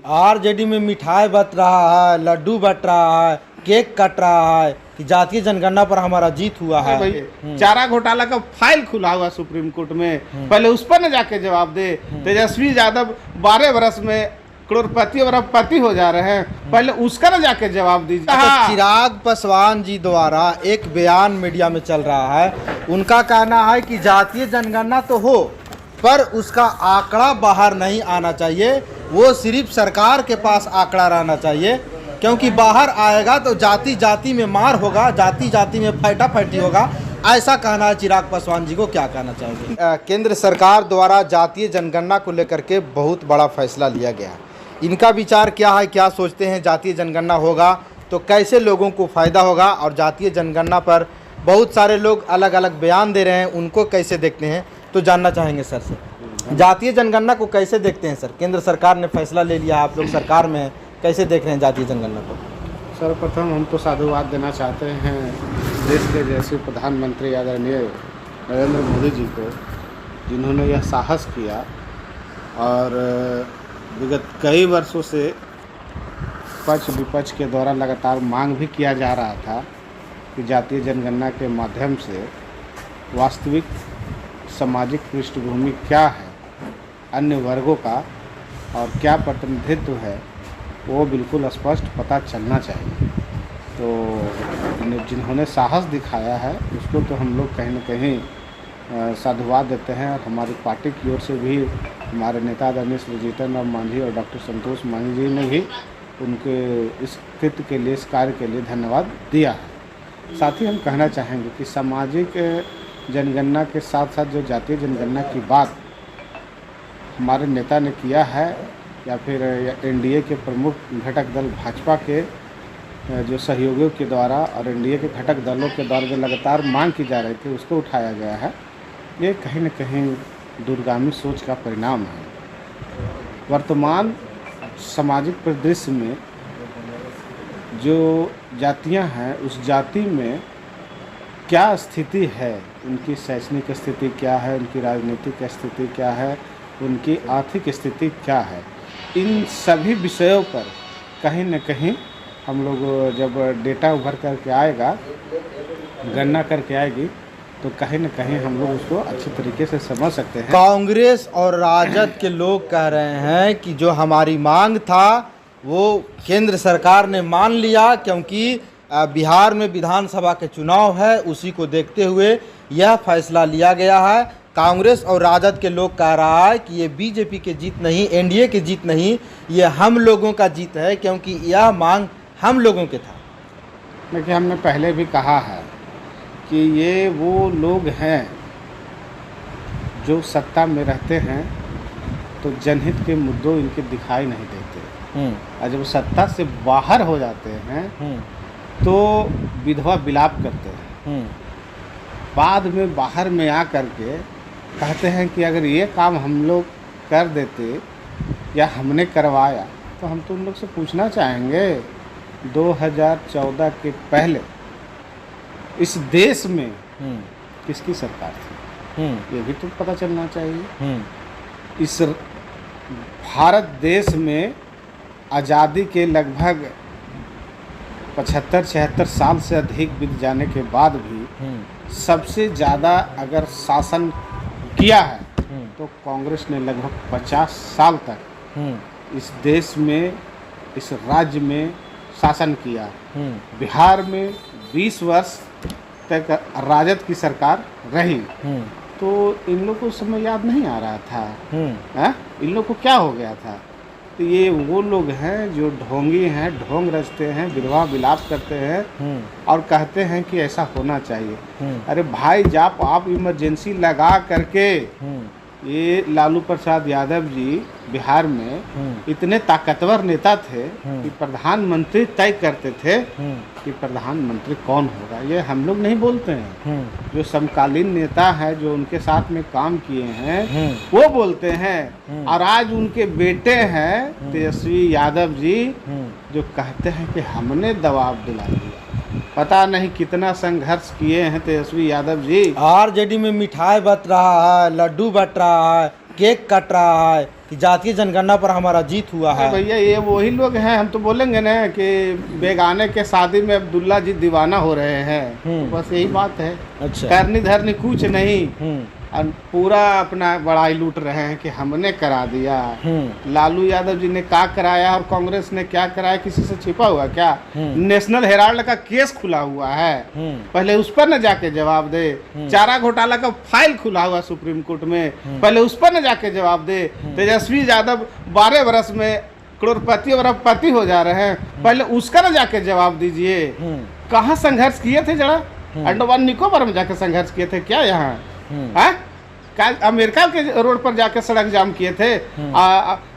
RJD में मिठाई but रहा है, लड्डू बट रहा है, केक कट रहा है कि जातीय जनगणना पर हमारा जीत हुआ है। भाई चारा घोटाला का फाइल खुला हुआ सुप्रीम कोर्ट में, पहले उस पर न जाके जवाब दे। तेजस्वी यादव 12 वर्ष में करोड़पति और अरबपति हो जा रहे हैं, पहले उसका न जाके जवाब दीजिए। तो चिराग पासवान जी द्वारा एक बयान मीडिया में चल रहा है, उनका कहना है कि जातीय जनगणना तो हो पर उसका आंकड़ा बाहर नहीं आना चाहिए, वो सिर्फ सरकार के पास आंकड़ा रहना चाहिए, क्योंकि बाहर आएगा तो जाति जाति में मार होगा, जाति जाति में फैटा-फैटी होगा। ऐसा कहना है चिराग पासवान जी को, क्या कहना चाहोगे? केंद्र सरकार द्वारा जातीय जनगणना को लेकर के बहुत बड़ा फैसला लिया गया है, इनका विचार क्या है? क्या सोचते हैं जातीय जनगणना होगा तो कैसे लोगों को फ़ायदा होगा? और जातीय जनगणना पर बहुत सारे लोग अलग अलग बयान दे रहे हैं, उनको कैसे देखते हैं, तो जानना चाहेंगे सर से। जातीय जनगणना को कैसे देखते हैं सर? केंद्र सरकार ने फैसला ले लिया, आप लोग सरकार में हैं, कैसे देख रहे हैं जातीय जनगणना को? सर्वप्रथम हम तो साधुवाद देना चाहते हैं देश के जैसे प्रधानमंत्री आदरणीय नरेंद्र मोदी जी को, जिन्होंने यह साहस किया और विगत कई वर्षों से पक्ष विपक्ष के द्वारा लगातार मांग भी किया जा रहा था कि जातीय जनगणना के माध्यम से वास्तविक सामाजिक पृष्ठभूमि क्या है अन्य वर्गों का और क्या प्रतिनिधित्व है वो बिल्कुल स्पष्ट पता चलना चाहिए। तो जिन्होंने साहस दिखाया है उसको तो हम लोग कहीं न कहीं साधुवाद देते हैं, और हमारी पार्टी की ओर से भी हमारे नेता आदरणीय श्री जीतन राम मांझी और डॉक्टर संतोष मांझी जी ने भी उनके इस कृत्य के लिए, इस कार्य के लिए धन्यवाद दिया है। साथ ही हम कहना चाहेंगे कि सामाजिक जनगणना के साथ साथ जो जातीय जनगणना की बात हमारे नेता ने किया है या फिर एनडीए के प्रमुख घटक दल भाजपा के जो सहयोगियों के द्वारा और एनडीए के घटक दलों के द्वारा जो लगातार मांग की जा रही थी उसको उठाया गया है, ये कहीं न कहीं दूरगामी सोच का परिणाम है। वर्तमान सामाजिक परिदृश्य में जो जातियां हैं उस जाति में क्या स्थिति है, उनकी शैक्षणिक स्थिति क्या है, उनकी राजनीतिक स्थिति क्या है, उनकी आर्थिक स्थिति क्या है, इन सभी विषयों पर कहीं न कहीं हम लोग जब डेटा उभर करके आएगा, गणना करके आएगी, तो कहीं न कहीं हम लोग उसको अच्छे तरीके से समझ सकते हैं। कांग्रेस और राजद के लोग कह रहे हैं कि जो हमारी मांग था वो केंद्र सरकार ने मान लिया, क्योंकि बिहार में विधानसभा के चुनाव है, उसी को देखते हुए यह फैसला लिया गया है। कांग्रेस और राजद के लोग कह रहा है कि ये बीजेपी की जीत नहीं, एनडीए की जीत नहीं, ये हम लोगों का जीत है, क्योंकि यह मांग हम लोगों के था। देखिए, हमने पहले भी कहा है कि ये वो लोग हैं जो सत्ता में रहते हैं तो जनहित के मुद्दों इनके दिखाई नहीं देते, और जब सत्ता से बाहर हो जाते हैं तो विधवा विलाप करते हैं। बाद में बाहर में आ करके कहते हैं कि अगर ये काम हम लोग कर देते या हमने करवाया, तो हम तो उन लोग से पूछना चाहेंगे 2014 के पहले इस देश में किसकी सरकार थी, ये भी तो पता चलना चाहिए। इस भारत देश में आज़ादी के लगभग 75-76 साल से अधिक बीत जाने के बाद भी सबसे ज़्यादा अगर शासन किया है तो कांग्रेस ने लगभग 50 साल तक इस देश में, इस राज्य में शासन किया। बिहार में 20 वर्ष तक राजद की सरकार रही, तो इन लोगों को समय याद नहीं आ रहा था, इन लोगों को क्या हो गया था? तो ये वो लोग हैं जो ढोंगी हैं, ढोंग रचते हैं, विधवा विलाप करते हैं और कहते हैं कि ऐसा होना चाहिए। अरे भाई, जब आप इमरजेंसी लगा करके ये लालू प्रसाद यादव जी बिहार में इतने ताकतवर नेता थे कि प्रधानमंत्री तय करते थे कि प्रधानमंत्री कौन होगा, ये हम लोग नहीं बोलते हैं, जो समकालीन नेता है जो उनके साथ में काम किए हैं वो बोलते हैं। और आज उनके बेटे हैं तेजस्वी यादव जी जो कहते हैं कि हमने दबाव दिला दिया। पता नहीं कितना संघर्ष किए हैं तेजस्वी यादव जी। आरजेडी में मिठाई बट रहा है, लड्डू बट रहा है, केक कट रहा है कि जातीय जनगणना पर हमारा जीत हुआ है। भैया ये वही लोग हैं, हम तो बोलेंगे ना कि बेगाने के शादी में अब्दुल्ला जी दीवाना हो रहे हैं, तो बस यही बात है। अच्छा। करनी धरनी कुछ नहीं, और पूरा अपना बड़ाई लूट रहे हैं कि हमने करा दिया। लालू यादव जी ने क्या कराया और कांग्रेस ने क्या कराया, किसी से छिपा हुआ क्या? नेशनल हेराल्ड का केस खुला हुआ है, पहले उस पर न जाके जवाब दे। चारा घोटाला का फाइल खुला हुआ सुप्रीम कोर्ट में, पहले उस पर न जाके जवाब दे। तेजस्वी यादव 12 वर्ष में करोड़पति और अरबपति हो जा रहे हैं, पहले उसका न जाके जवाब दीजिए। कहाँ संघर्ष किए थे जरा? अंडमान निकोबार में जाके संघर्ष किए थे क्या? यहाँ अमेरिका के रोड पर जाके सड़क जाम किए थे।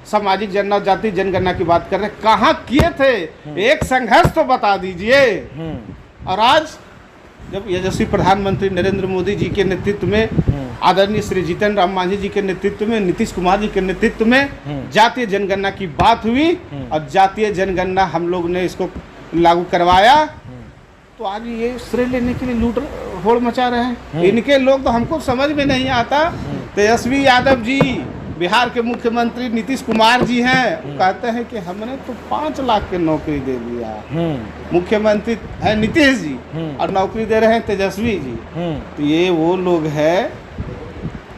सामाजिक जाति जनगणना की बात कर रहे, कहाँ किए थे? एक संघर्ष तो बता दीजिए। और आज जब यशस्वी प्रधानमंत्री नरेंद्र मोदी जी के नेतृत्व में, आदरणीय श्री जीतन राम मांझी जी के नेतृत्व में, नीतीश कुमार जी के नेतृत्व में जातीय जनगणना की बात हुई और जातीय जनगणना हम लोग ने इसको लागू करवाया, तो आज ये श्रेय लेने के लिए लूट होड़ मचा रहे हैं। इनके लोग तो हमको समझ में नहीं आता। तेजस्वी यादव जी बिहार के मुख्यमंत्री, नीतीश कुमार जी हैं, कहते हैं कि हमने तो 5 लाख की नौकरी दे दिया। मुख्यमंत्री है नीतीश जी और नौकरी दे रहे हैं तेजस्वी जी। तो ये वो लोग हैं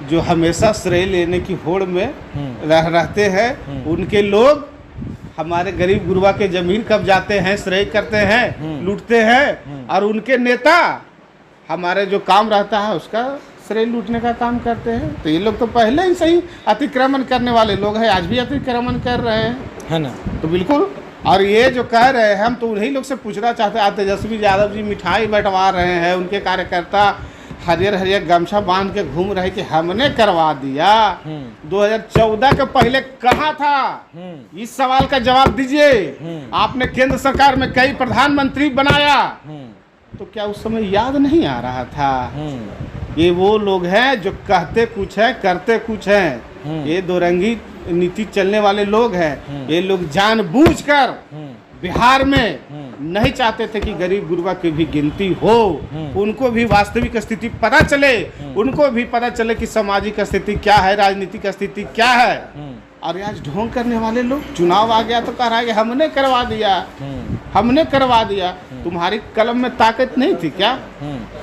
जो हमेशा श्रेय लेने की होड़ में रहते हैं। उनके लोग हमारे गरीब गुरबा के जमीन कब्जाते हैं, श्रेय करते हैं, लूटते हैं, और उनके नेता हमारे जो काम रहता है उसका श्रेय लूटने का काम करते हैं। तो ये लोग तो पहले ही सही अतिक्रमण करने वाले लोग हैं, आज भी अतिक्रमण कर रहे हैं, है ना? तो बिल्कुल। और ये जो कह रहे हैं, हम तो उन्हीं लोग से पूछना चाहते हैं। तेजस्वी यादव जी मिठाई बंटवा रहे हैं, उनके कार्यकर्ता हरियर हरियर गमछा बांध के घूम रहे कि हमने करवा दिया। 2014 के पहले कहाँ था? इस सवाल का जवाब दीजिए। आपने केंद्र सरकार में कई प्रधानमंत्री बनाया, तो क्या उस समय याद नहीं आ रहा था? ये वो लोग हैं जो कहते कुछ है, करते कुछ है। ये दो रंगी नीति चलने वाले लोग हैं। ये लोग जानबूझकर बिहार में नहीं चाहते थे कि गरीब गुरबा की भी गिनती हो, उनको भी वास्तविक स्थिति पता चले, उनको भी पता चले कि सामाजिक स्थिति क्या है, राजनीतिक स्थिति क्या है। और आज ढोंग करने वाले लोग, चुनाव आ गया तो कह रहा है कि हमने करवा दिया, हमने करवा दिया। तुम्हारी कलम में ताकत नहीं थी क्या?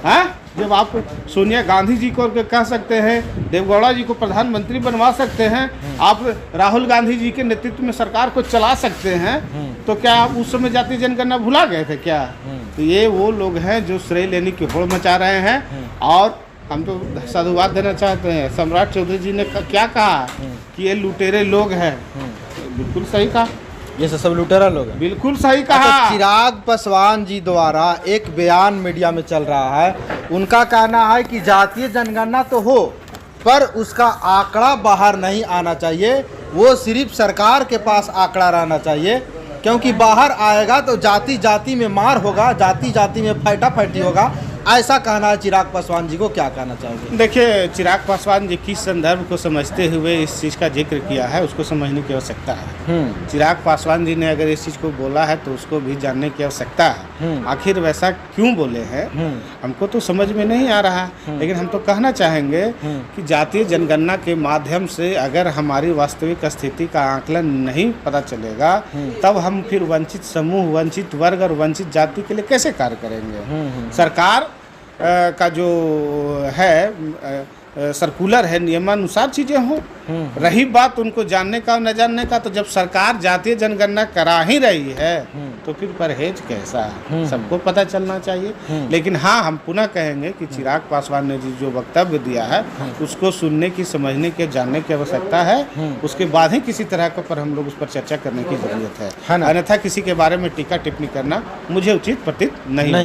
है? जब आप सोनिया गांधी जी को कह सकते हैं, देवगौड़ा जी को प्रधानमंत्री बनवा सकते हैं, आप राहुल गांधी जी के नेतृत्व में सरकार को चला सकते हैं, तो क्या आप उस समय जातीय जनगणना भुला गए थे क्या? तो ये वो लोग हैं जो श्रेय लेने की होड़ मचा रहे हैं। और हम तो साधुवाद देना चाहते हैं, सम्राट चौधरी जी ने क्या कहा कि ये लुटेरे लोग हैं, बिल्कुल सही कहा। ये सब लुटेरा लोग हैं, बिल्कुल सही कहा। चिराग पासवान जी द्वारा एक बयान मीडिया में चल रहा है। उनका कहना है कि जातीय जनगणना तो हो, पर उसका आंकड़ा बाहर नहीं आना चाहिए, वो सिर्फ सरकार के पास आंकड़ा रहना चाहिए, क्योंकि बाहर आएगा तो जाति जाति में मार होगा, जाति जाति में फैटा-फैटी होगा। ऐसा कहना है चिराग पासवान जी को, क्या कहना चाहोगे? देखिए, चिराग पासवान जी किस संदर्भ को समझते हुए इस चीज़ का जिक्र किया है, उसको समझने की आवश्यकता है। चिराग पासवान जी ने अगर इस चीज़ को बोला है तो उसको भी जानने की आवश्यकता है। आखिर वैसा क्यों बोले हैं, हमको तो समझ में नहीं आ रहा। लेकिन हम तो कहना चाहेंगे कि जातीय जनगणना के माध्यम से अगर हमारी वास्तविक स्थिति का आकलन नहीं पता चलेगा, तब हम फिर वंचित समूह, वंचित वर्ग और वंचित जाति के लिए कैसे कार्य करेंगे? सरकार का जो है सर्कुलर है, नियमानुसार चीज़ें हों। रही बात उनको जानने का और न जानने का, तो जब सरकार जातीय जनगणना करा ही रही है तो फिर परहेज कैसा? सबको पता चलना चाहिए। लेकिन हाँ, हम पुनः कहेंगे कि चिराग पासवान ने जो वक्तव्य दिया है उसको सुनने की, समझने के, जानने की आवश्यकता है। उसके बाद ही किसी तरह के पर हम लोग उस पर चर्चा करने की जरूरत है। अन्यथा किसी के बारे में टीका टिप्पणी करना मुझे उचित प्रतीत नहीं।